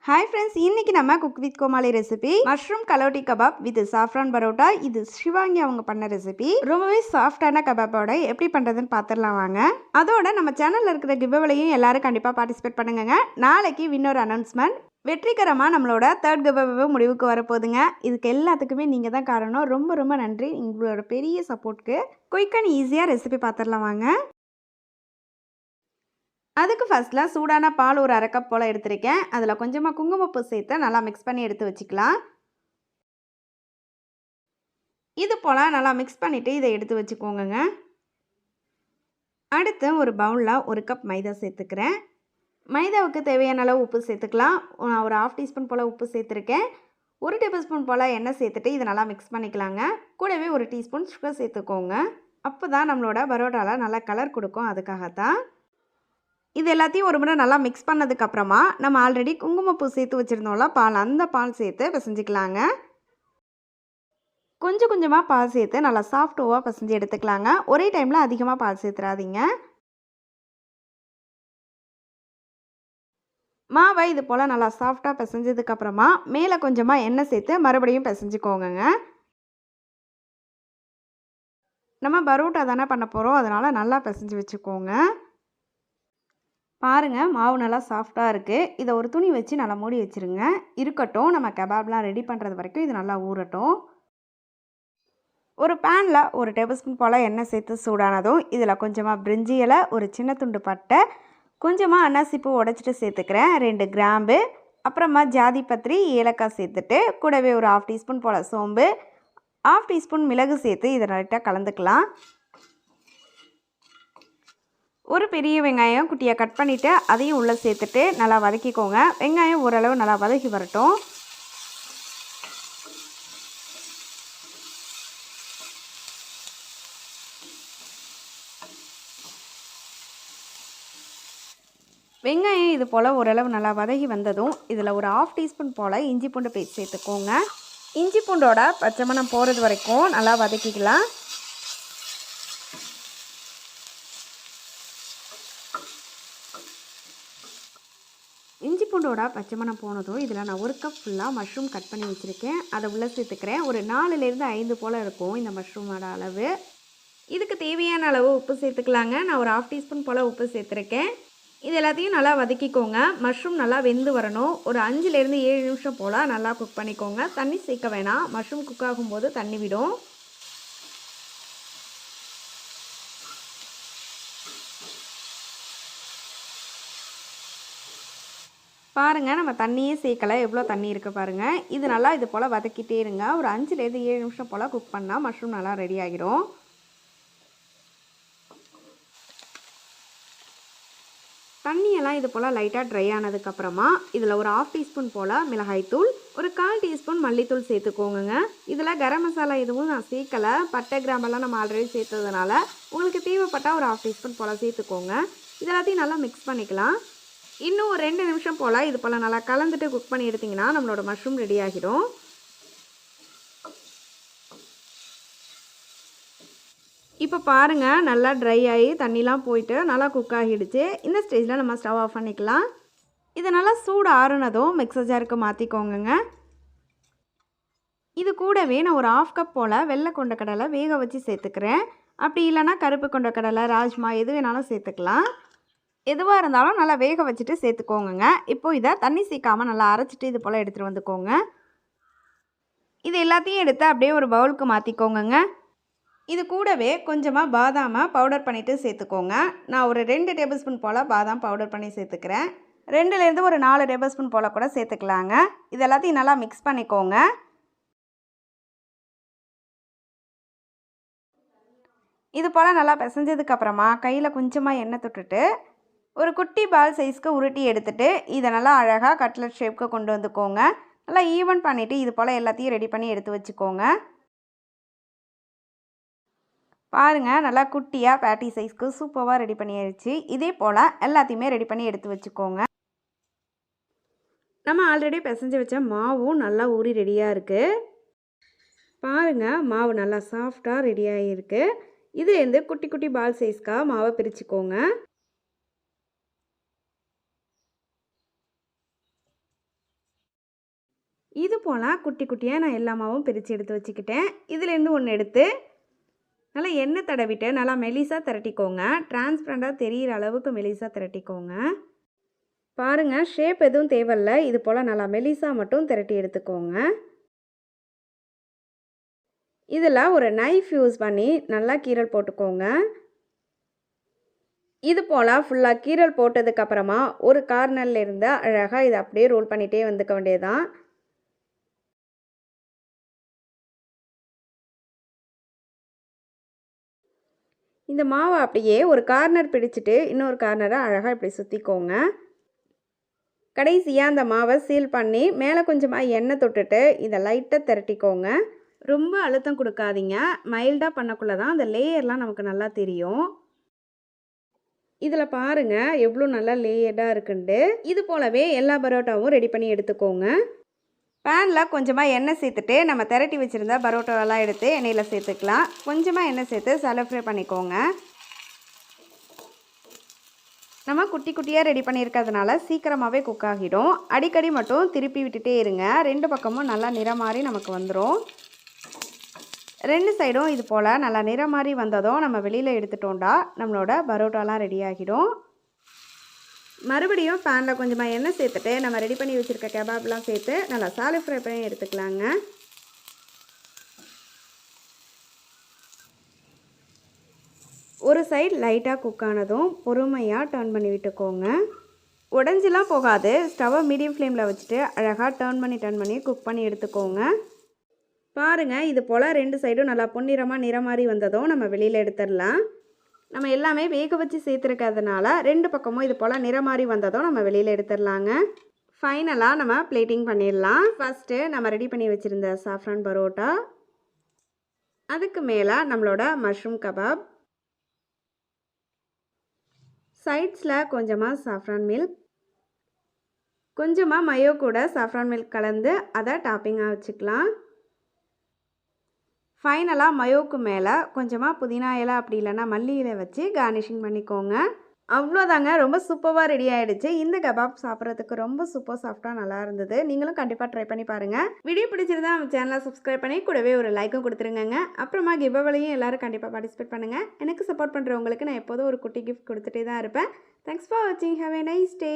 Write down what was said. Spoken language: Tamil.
ஹாய் ஃப்ரெண்ட்ஸ், இன்றைக்கி நம்ம cook with Comali recipe mushroom galouti kebab with saffron parotta. இது ஷிவாங்கி அவங்க பண்ண ரெசிபி. ரொம்பவே சாஃப்டான கபாப்போட எப்படி பண்ணுறதுன்னு பார்த்துடலாம் வாங்க. அதோட நம்ம சேனலில் இருக்கிற கிவ்அவேலையும் எல்லாரும் கண்டிப்பாக பார்ட்டிசிபேட் பண்ணுங்க. நாளைக்கு வின்னர் அனௌன்ஸ்மெண்ட். வெற்றிகரமாக நம்மளோட தேர்ட் கிவ்அவே முடிவுக்கு வரப்போகுதுங்க. இதுக்கு எல்லாத்துக்குமே நீங்கள் தான் காரணம். ரொம்ப ரொம்ப நன்றி உங்களோட பெரிய சப்போர்ட்க்கு. குயிக் அண்ட் ஈஸியாக ரெசிபி பார்த்துடலாம் வாங்க. அதுக்கு ஃபஸ்ட்டில் சூடான பால் ஒரு அரை கப் போல் எடுத்திருக்கேன். அதில் கொஞ்சமாக குங்குமப்பூ சேர்த்து நல்லா மிக்ஸ் பண்ணி எடுத்து வச்சுக்கலாம். இது போல் நல்லா மிக்ஸ் பண்ணிவிட்டு இதை எடுத்து வச்சுக்கோங்க. அடுத்து ஒரு பவுலில் ஒரு கப் மைதா சேர்த்துக்கிறேன். மைதாவுக்கு தேவையான அளவு உப்பு சேர்த்துக்கலாம். நான் ஒரு 1/2 டீஸ்பூன் போல் உப்பு சேர்த்துருக்கேன். 1 டேபிள் ஸ்பூன் போல் எண்ணெய் சேர்த்துட்டு இதை நல்லா மிக்ஸ் பண்ணிக்கலாங்க. கூடவே 1 டீஸ்பூன் சுகர் சேர்த்துக்கோங்க. அப்போ தான் நம்மளோட பரோட்டாவில் நல்லா கலர் கொடுக்கும். அதுக்காகத்தான். இது எல்லாத்தையும் ஒரு முறை நல்லா மிக்ஸ் பண்ணதுக்கப்புறமா நம்ம ஆல்ரெடி குங்குமப்பூ சேர்த்து வச்சுருந்தோம்ல பால், அந்த பால் சேர்த்து பிசைஞ்சிக்கலாங்க. கொஞ்சம் கொஞ்சமாக பால் சேர்த்து நல்லா சாஃப்டாக பிசைஞ்சு எடுத்துக்கலாங்க. ஒரே டைமில் அதிகமாக பால் சேர்த்துறாதீங்க. மாவை இது போல் நல்லா சாஃப்டாக பிசைஞ்சதுக்கப்புறமா மேலே கொஞ்சமாக எண்ணெய் சேர்த்து மறுபடியும் பிசைஞ்சிக்கோங்க. நம்ம பரோட்டா தானே பண்ண போகிறோம், அதனால் நல்லா பிசைஞ்சு வச்சுக்கோங்க. பாருங்கள், மாவு நல்லா சாஃப்டாக இருக்குது. இதை ஒரு துணி வச்சு நல்லா மூடி வச்சுருங்க. இருக்கட்டும், நம்ம கபாப்லாம் ரெடி பண்ணுறது வரைக்கும் இது நல்லா ஊறட்டும். ஒரு பேனில் 1 டேபிள் ஸ்பூன் போல் எண்ணெய் சேர்த்து சூடானதும் இதில் கொஞ்சமாக பிரிஞ்சி இலை, ஒரு சின்ன துண்டு பட்டை, கொஞ்சமாக அன்னாசிப்பூ உடைச்சிட்டு சேர்த்துக்கிறேன், 2 கிராம்பு, அப்புறமா ஜாதிபத்திரி, ஏலக்காய் சேர்த்துட்டு கூடவே ஒரு 1/2 டீஸ்பூன் போல் சோம்பு, 1/2 டீஸ்பூன் மிளகு சேர்த்து இதை லைட்டாக கலந்துக்கலாம். ஒரு பெரிய வெங்காயம் குட்டியாக கட் பண்ணிவிட்டு அதையும் உள்ளே சேர்த்துட்டு நல்லா வதக்கிக்கோங்க. வெங்காயம் ஓரளவு நல்லா வதக்கி வரட்டும். வெங்காயம் இது போல் ஓரளவு நல்லா வதக்கி வந்ததும் இதில் ஒரு 1/2 டீஸ்பூன் போல் இஞ்சி பூண்டு பேஸ்ட் சேர்த்துக்கோங்க. இஞ்சி பூண்டோட பச்சை மணம் போகிறது வரைக்கும் நல்லா வதக்கிக்கலாம். இஞ்சி பூண்டோட பச்சை மணம் போனதும் இதில் நான் 1 கப் ஃபுல்லாக மஷ்ரூம் கட் பண்ணி வச்சுருக்கேன். அதை உள்ளே சேர்த்துக்கிறேன். ஒரு 4லேருந்து 5 போல் இருக்கும் இந்த மஷ்ரூமோட அளவு. இதுக்கு தேவையான அளவு உப்பு சேர்த்துக்கலாங்க. நான் ஒரு 1/2 டீஸ்பூன் போல் உப்பு சேர்த்துருக்கேன். இது எல்லாத்தையும் நல்லா வதக்கிக்கோங்க. மஷ்ரூம் நல்லா வெந்து வரணும். ஒரு 5லேருந்து 7 நிமிஷம் போல் நல்லா குக் பண்ணிக்கோங்க. தண்ணி சேர்க்க வேணாம், மஷ்ரூம் குக் ஆகும்போது தண்ணி விடும். பாருங்கள், நம்ம தண்ணியே சேர்க்கலை, எவ்வளோ தண்ணி இருக்குது பாருங்கள். இது நல்லா இது போல் வதக்கிட்டே இருங்க. ஒரு 5லேருந்து 7 நிமிஷம் போல் குக் பண்ணால் மஷ்ரூம் நல்லா ரெடி ஆகிடும். தண்ணியெல்லாம் இது போல் லைட்டாக ட்ரை ஆனதுக்கப்புறமா இதில் ஒரு 1/2 டீஸ்பூன் போல் மிளகாய்த்தூள், ஒரு 1/4 டீஸ்பூன் மல்லித்தூள் சேர்த்துக்கோங்க. இதில் கரம் மசாலா எதுவும் நான் சேர்க்கலை. பட்டை கிராம்பெல்லாம் நம்ம ஆல்ரெடி சேர்த்ததுனால உங்களுக்கு தேவைப்பட்டால் ஒரு 1/2 டீஸ்பூன் போல் சேர்த்துக்கோங்க. இதெல்லாத்தையும் நல்லா மிக்ஸ் பண்ணிக்கலாம். இன்னும் ஒரு 2 நிமிஷம் போல் இது போல் நல்லா கலந்துட்டு குக் பண்ணி எடுத்திங்கன்னா நம்மளோட மஷ்ரூம் ரெடி ஆகிடும். இப்போ பாருங்கள், நல்லா ட்ரை ஆகி தண்ணிலாம் போயிட்டு நல்லா குக் ஆகிடுச்சு. இந்த ஸ்டேஜில் நம்ம ஸ்டவ் ஆஃப் பண்ணிக்கலாம். இதை நல்லா சூடு ஆறுனதும் மிக்சர் ஜாருக்கு மாற்றிக்கோங்க. இது கூடவே நான் ஒரு 1/2 கப் போல் வெள்ளை கொண்டக்கடலை வேக வச்சு சேர்த்துக்கிறேன். அப்படி இல்லைனா கருப்பு கொண்டக்கடலை, ராஜ்மா எது வேணாலும் சேர்த்துக்கலாம். எதுவாக இருந்தாலும் நல்லா வேக வச்சுட்டு சேர்த்துக்கோங்க. இப்போது இதை தண்ணி சேர்க்காமல் நல்லா அரைச்சிட்டு இது போல் எடுத்துகிட்டு வந்துக்கோங்க. இது எல்லாத்தையும் எடுத்து அப்படியே ஒரு பவுலுக்கு மாற்றிக்கோங்க. இது கூடவே கொஞ்சமாக பாதாமை பவுடர் பண்ணிவிட்டு சேர்த்துக்கோங்க. நான் ஒரு 2 டேபிள் ஸ்பூன் போல் பாதாம் பவுடர் பண்ணி சேர்த்துக்கிறேன். 2லேருந்து ஒரு 4 டேபிள் ஸ்பூன் போல் கூட சேர்த்துக்கலாங்க. இது எல்லாத்தையும் நல்லா மிக்ஸ் பண்ணிக்கோங்க. இது போல் நல்லா பிசைஞ்சதுக்கப்புறமா கையில் கொஞ்சமாக எண்ணெய் தொட்டுட்டு ஒரு குட்டி பால் சைஸ்க்கு உருட்டி எடுத்துகிட்டு இதை நல்லா அழகாக கட்லட் ஷேப்க்கு கொண்டு வந்துக்கோங்க. நல்லா ஈவன் பண்ணிவிட்டு இது போல் எல்லாத்தையும் ரெடி பண்ணி எடுத்து வச்சுக்கோங்க. பாருங்கள், நல்லா குட்டியாக பேட்டி சைஸ்க்கு சூப்பராக ரெடி பண்ணியாச்சு. இதே போல் எல்லாத்தையுமே ரெடி பண்ணி எடுத்து வச்சுக்கோங்க. நம்ம ஆல்ரெடி பிசைஞ்சு வச்ச மாவும் நல்லா ஊறி ரெடியாக இருக்குது. பாருங்கள், மாவு நல்லா சாஃப்டாக ரெடியாக இருக்குது. இதுலேருந்து குட்டி குட்டி பால் சைஸ்க்காக மாவை பிரிச்சுக்கோங்க. இது போல் குட்டி குட்டியாக நான் எல்லா மாவும் பிரித்து எடுத்து வச்சுக்கிட்டேன். இதுலேருந்து ஒன்று எடுத்து நல்லா எண்ணெய் தடவிட்டு நல்லா மெலிசாக திரட்டிக்கோங்க. டிரான்ஸ்பரண்ட்டாக தெரிகிற அளவுக்கு மெலிசாக திரட்டிக்கோங்க. பாருங்கள், ஷேப் எதுவும் தேவையில்லை. இது போல் நல்லா மெலிசாக மட்டும் திரட்டி எடுத்துக்கோங்க. இதில் ஒரு நைஃப் யூஸ் பண்ணி நல்லா கீரல் போட்டுக்கோங்க. இது போல் ஃபுல்லாக கீரல் போட்டதுக்கப்புறமா ஒரு கார்னரில் இருந்து அழகாக இதை அப்படியே ரோல் பண்ணிகிட்டே வந்துக்க வேண்டியதுதான். இந்த மாவை அப்படியே ஒரு கார்னர் பிடிச்சிட்டு இன்னொரு கார்னரை அழகாக இப்படி சுற்றிக்கோங்க. கடைசியாக அந்த மாவை சீல் பண்ணி மேலே கொஞ்சமாக எண்ணெய் தொட்டுட்டு இதை லைட்டாக திரட்டிக்கோங்க. ரொம்ப அழுத்தம் கொடுக்காதீங்க. மைல்டாக பண்ணக்குள்ளே தான் அந்த லேயர்லாம் நமக்கு நல்லா தெரியும். இதில் பாருங்கள் எவ்வளோ நல்லா லேயர்டாக இருக்குண்டு. இது போலவே எல்லா பரோட்டாவும் ரெடி பண்ணி எடுத்துக்கோங்க. பேனில் கொஞ்சமாக எண்ணெய் சேர்த்துட்டு நம்ம திரட்டி வச்சுருந்தா பரோட்டாவெல்லாம் எடுத்து எண்ணெயில் சேர்த்துக்கலாம். கொஞ்சமாக எண்ணெய் சேர்த்து சாலோ ஃப்ரை பண்ணிக்கோங்க. நம்ம குட்டி குட்டியாக ரெடி பண்ணியிருக்கிறதுனால சீக்கிரமாகவே குக் ஆகிடும். அடிக்கடி மட்டும் திருப்பி விட்டுட்டே இருங்க. 2 பக்கமும் நல்லா நிறம் மாறி நமக்கு வந்துடும். 2 சைடும் இது போல் நல்லா நிறம் மாறி வந்ததும் நம்ம வெளியில் எடுத்துட்டோம்டா நம்மளோட பரோட்டாலாம் ரெடி ஆகிடும். மறுபடியும் பேனில் கொஞ்சமாக எண்ணெய் சேர்த்துட்டு நம்ம ரெடி பண்ணி வச்சுருக்க கபாப்லாம் சேர்த்து நல்லா சாலோ ஃப்ரை பண்ணி எடுத்துக்கலாங்க. ஒரு சைடு லைட்டாக குக் ஆனதும் பொறுமையாக டர்ன் பண்ணி விட்டுக்கோங்க. உடஞ்சிலாம் போகாது. ஸ்டவ்வை மீடியம் ஃப்ளேமில் வச்சுட்டு அழகாக டர்ன் பண்ணி குக் பண்ணி எடுத்துக்கோங்க. பாருங்கள், இது போல் 2 சைடும் நல்லா பொன்னிறமாக நிறம் மாதிரி வந்ததும் நம்ம வெளியில் எடுத்துடலாம். நம்ம எல்லாமே வேக வச்சு சேர்த்துருக்கிறதுனால 2 பக்கமும் இது போல் நிறம் மாதிரி வந்ததும் நம்ம வெளியில் எடுத்துடலாங்க. ஃபைனலாக நம்ம பிளேட்டிங் பண்ணிடலாம். ஃபஸ்ட்டு நம்ம ரெடி பண்ணி வச்சுருந்த சாஃப்ரான் பரோட்டா, அதுக்கு மேலே நம்மளோட மஷ்ரூம் கபாப், சைட்ஸில் கொஞ்சமாக சாஃப்ரான் மில்க், கொஞ்சமாக மயோ கூட சாஃப்ரான் மில்க் கலந்து அதை டாப்பிங்காக வச்சுக்கலாம். ஃபைனலாக மயோவுக்கு மேலே கொஞ்சமாக புதினா இலை அப்படி இல்லைன்னா மல்லி இலை வச்சு கார்னிஷிங் பண்ணிக்கோங்க. அவ்வளோதாங்க, ரொம்ப சூப்பராக ரெடி ஆகிடுச்சு. இந்த கபாப் சாப்பிட்றதுக்கு ரொம்ப சூப்பர் சாஃப்டாக நல்லா இருந்தது. நீங்களும் கண்டிப்பாக ட்ரை பண்ணி பாருங்கள். வீடியோ பிடிச்சிருந்தா நம்ம சேனலை சப்ஸ்கிரைப் பண்ணி கூடவே ஒரு லைக்கும் கொடுத்துருங்க. அப்புறமா கிவ்அவேலையும் எல்லோரும் கண்டிப்பாக பார்ட்டிசிபேட் பண்ணுங்கள். எனக்கு சப்போர்ட் பண்ணுறவங்களுக்கு நான் எப்போதும் ஒரு குட்டி கிஃப்ட் கொடுத்துட்டே தான் இருப்பேன். தேங்க்ஸ் ஃபார் வாட்சிங். Have a nice day.